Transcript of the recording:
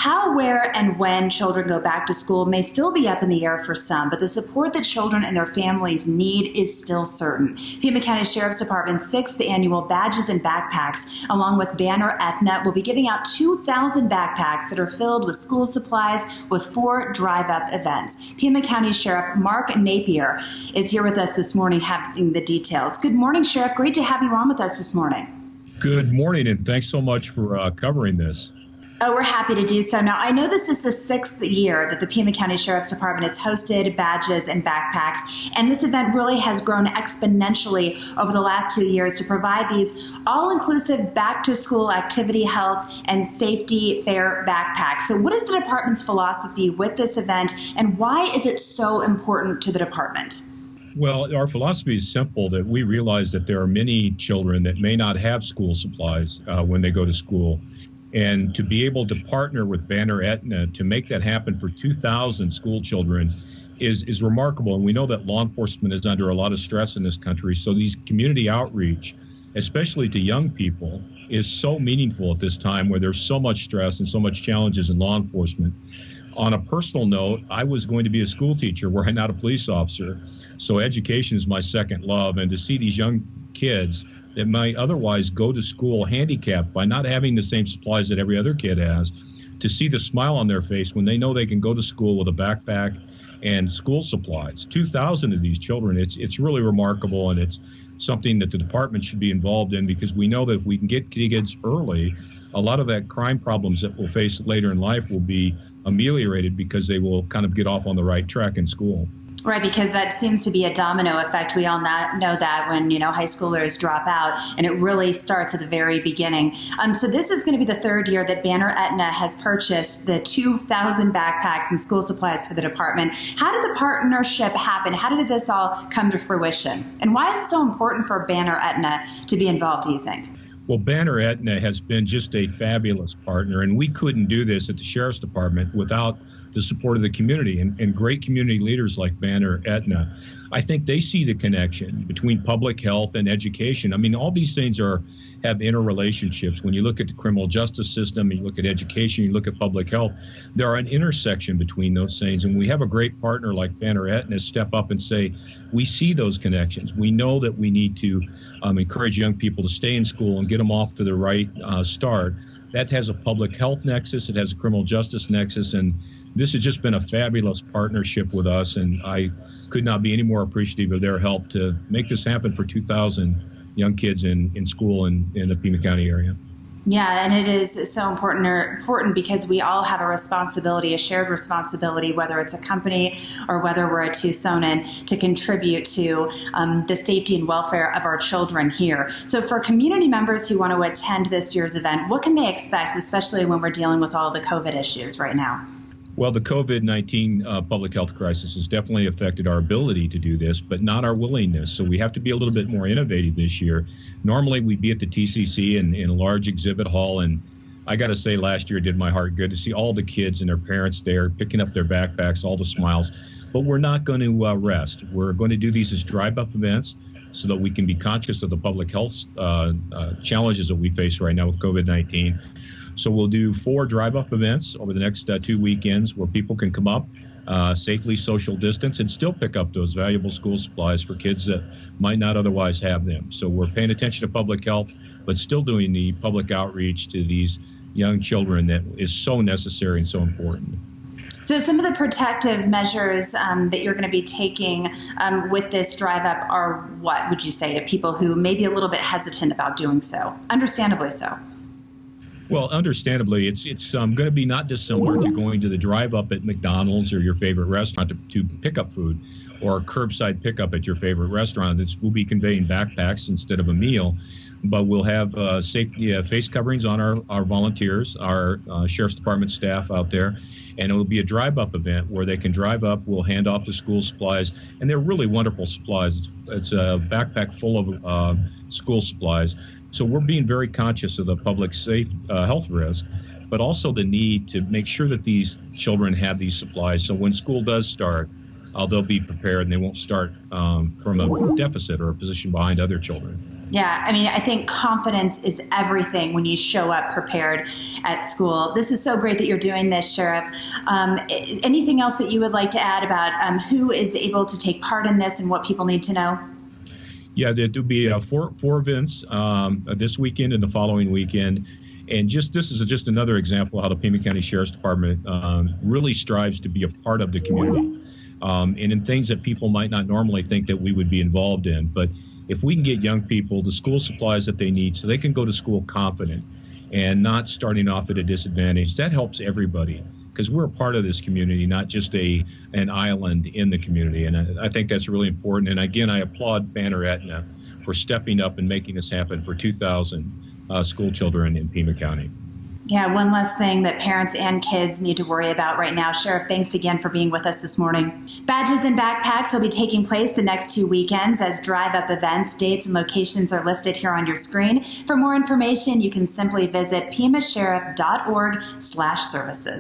How, where, and when children go back to school may still be up in the air for some, but the support that children and their families need is still certain. Pima County Sheriff's Department's 6th annual Badges and Backpacks, along with Banner-Aetna, will be giving out 2,000 backpacks that are filled with school supplies with 4 drive-up events. Pima County Sheriff Mark Napier is here with us this morning having the details. Good morning, Sheriff. Great to have you on with us this morning. Good morning, and thanks so much for covering this. Oh, we're happy to do so. Now, I know this is the 6th year that the Pima County Sheriff's Department has hosted Badges and Backpacks, and this event really has grown exponentially over the last 2 years to provide these all-inclusive back-to-school activity, health, and safety fair backpacks. So what is the department's philosophy with this event, and why is it so important to the department? Well, our philosophy is simple, that we realize that there are many children that may not have school supplies when they go to school. And to be able to partner with Banner-Aetna to make that happen for 2,000 school children is remarkable. And we know that law enforcement is under a lot of stress in this country. So these community outreach, especially to young people, is so meaningful at this time where there's so much stress and so much challenges in law enforcement. On a personal note, I was going to be a school teacher were I not a police officer. So education is my second love. And to see these young kids that might otherwise go to school handicapped by not having the same supplies that every other kid has, to see the smile on their face when they know they can go to school with a backpack and school supplies. 2,000 of these children, it's really remarkable, and it's something that the department should be involved in, because we know that if we can get kids early, a lot of that crime problems that we'll face later in life will be ameliorated because they will kind of get off on the right track in school. Right, because that seems to be a domino effect. We all know that when, high schoolers drop out, and it really starts at the very beginning. So this is going to be the 3rd year that Banner-Aetna has purchased the 2,000 backpacks and school supplies for the department. How did the partnership happen? How did this all come to fruition? And why is it so important for Banner-Aetna to be involved, do you think? Well, Banner-Aetna has been just a fabulous partner, and we couldn't do this at the Sheriff's Department without the support of the community and great community leaders like Banner-Aetna. I think they see the connection between public health and education. I mean, all these things have interrelationships. When you look at the criminal justice system, you look at education, you look at public health, there are an intersection between those things. And we have a great partner like Banner-Aetna step up and say, we see those connections. We know that we need to encourage young people to stay in school and get them off to the right start. That has a public health nexus, it has a criminal justice nexus, and this has just been a fabulous partnership with us, and I could not be any more appreciative of their help to make this happen for 2,000 young kids in school in the Pima County area. Yeah, and it is so important because we all have a responsibility, a shared responsibility, whether it's a company or whether we're a Tucsonan, to contribute to the safety and welfare of our children here. So for community members who want to attend this year's event, what can they expect, especially when we're dealing with all the COVID issues right now? Well, the COVID-19 public health crisis has definitely affected our ability to do this, but not our willingness. So we have to be a little bit more innovative this year. Normally, we'd be at the TCC in a large exhibit hall, and I got to say, last year it did my heart good to see all the kids and their parents there picking up their backpacks, all the smiles. But we're not going to rest. We're going to do these as drive-up events so that we can be conscious of the public health challenges that we face right now with COVID-19. So we'll do 4 drive-up events over the next 2 weekends where people can come up, safely social distance, and still pick up those valuable school supplies for kids that might not otherwise have them. So we're paying attention to public health, but still doing the public outreach to these young children that is so necessary and so important. So some of the protective measures that you're going to be taking with this drive-up are what, would you say, to people who may be a little bit hesitant about doing so, understandably so? Well, understandably, it's going to be not dissimilar to going to the drive-up at McDonald's or your favorite restaurant to pick up food, or curbside pickup at your favorite restaurant. We'll be conveying backpacks instead of a meal, but we'll have safety face coverings on our volunteers, our Sheriff's Department staff out there, and it will be a drive-up event where they can drive up. We'll hand off the school supplies, and they're really wonderful supplies. It's a backpack full of school supplies. So we're being very conscious of the public health risk, but also the need to make sure that these children have these supplies. So when school does start, they'll be prepared and they won't start from a deficit or a position behind other children. Yeah, I mean, I think confidence is everything when you show up prepared at school. This is so great that you're doing this, Sheriff. Anything else that you would like to add about who is able to take part in this and what people need to know? Yeah, there will be four events this weekend and the following weekend. And this is just another example of how the Pima County Sheriff's Department really strives to be a part of the community and in things that people might not normally think that we would be involved in. But if we can get young people the school supplies that they need so they can go to school confident and not starting off at a disadvantage, that helps everybody because we're a part of this community, not just an island in the community. And I think that's really important. And again, I applaud Banner-Aetna for stepping up and making this happen for 2,000 school children in Pima County. Yeah, one less thing that parents and kids need to worry about right now. Sheriff, thanks again for being with us this morning. Badges and backpacks will be taking place the next 2 weekends as drive-up events. Dates and locations are listed here on your screen. For more information, you can simply visit pimasheriff.org/services.